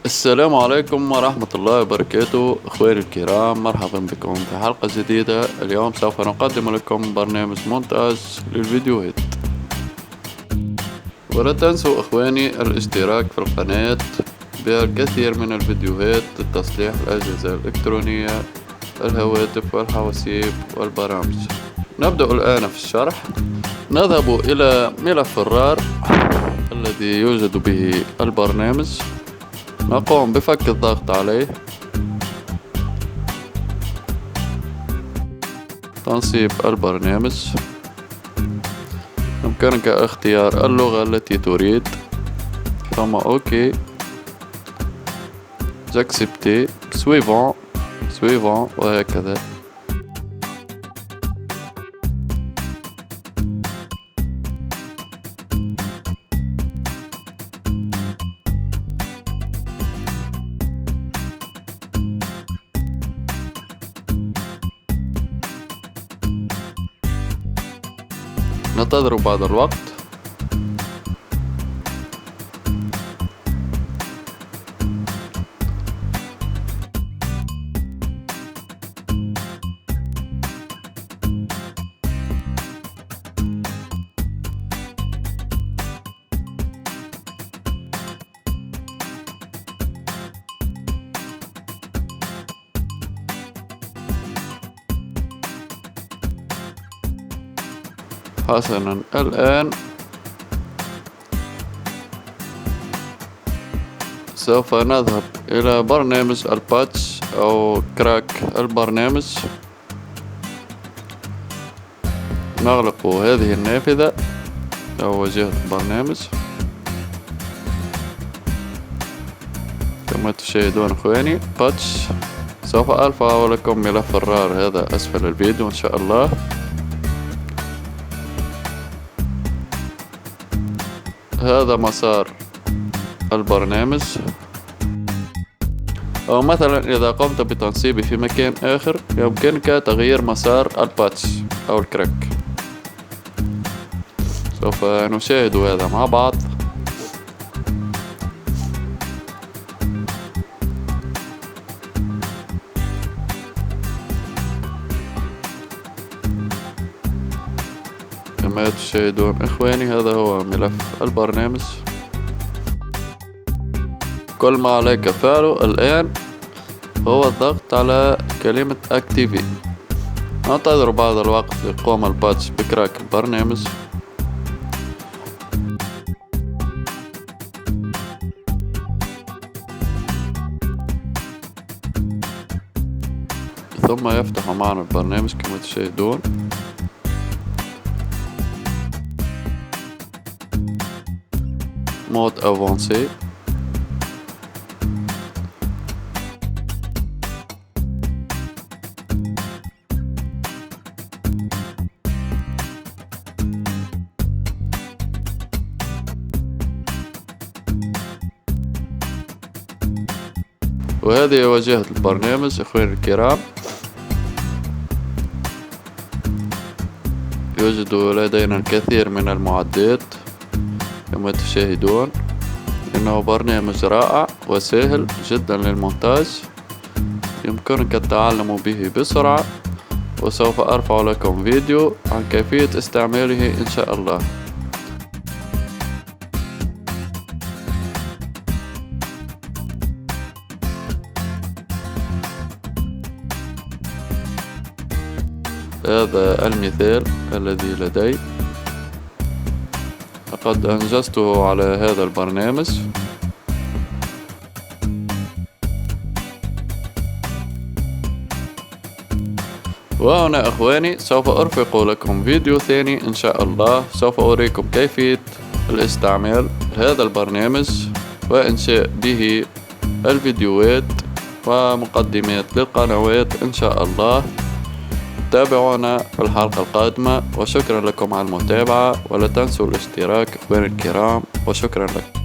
السلام عليكم ورحمة الله وبركاته. اخواني الكرام، مرحبا بكم في حلقة جديدة. اليوم سوف نقدم لكم برنامج مونتاج للفيديوهات. ولا تنسوا اخواني الاشتراك في القناة، بها الكثير من الفيديوهات لتصليح الأجهزة الإلكترونية، الهواتف والحواسيب والبرامج. نبدأ الآن في الشرح. نذهب إلى ملف الرار الذي يوجد به البرنامج. نقوم بفك الضغط عليه، تنصيب البرنامج. يمكنك اختيار اللغة التي تريد، ثم اوكي، جاكسبتي، سويفون وهكذا. ننتظر بعض الوقت. حسنا، الآن سوف نذهب إلى برنامج الباتش أو كراك البرنامج. نغلق هذه النافذة أو واجهة البرنامج. كما تشاهدون اخواني باتش. سوف أرفع لكم ملف الرار هذا أسفل الفيديو إن شاء الله. هذا مسار البرنامج، أو مثلا إذا قمت بتنصيبه في مكان آخر يمكنك تغيير مسار الباتش أو الكراك. سوف نشاهد هذا مع بعض. كما تشاهدون اخواني هذا هو ملف البرنامج. كل ما عليك فعله الآن هو الضغط على كلمة اكتيفي. ننتظر بعض الوقت يقوم الباتش بكراك البرنامج. ثم يفتح معنا البرنامج كما تشاهدون. مود افونسي. وهذه واجهة البرنامج اخواني الكرام. يوجد لدينا الكثير من المعدات كما تشاهدون. إنه برنامج رائع وسهل جدا للمونتاج، يمكنك التعلم به بسرعة. وسوف أرفع لكم فيديو عن كيفية استعماله إن شاء الله. هذا المثال الذي لدي، لقد أنجزته على هذا البرنامج. وهنا اخواني سوف ارفق لكم فيديو ثاني ان شاء الله. سوف اوريكم كيفية الاستعمال هذا البرنامج وانشاء به الفيديوهات ومقدمات للقنوات ان شاء الله. تابعونا في الحلقة القادمة، وشكرا لكم على المتابعة. ولا تنسوا الاشتراك اخواني الكرام، وشكرا لكم.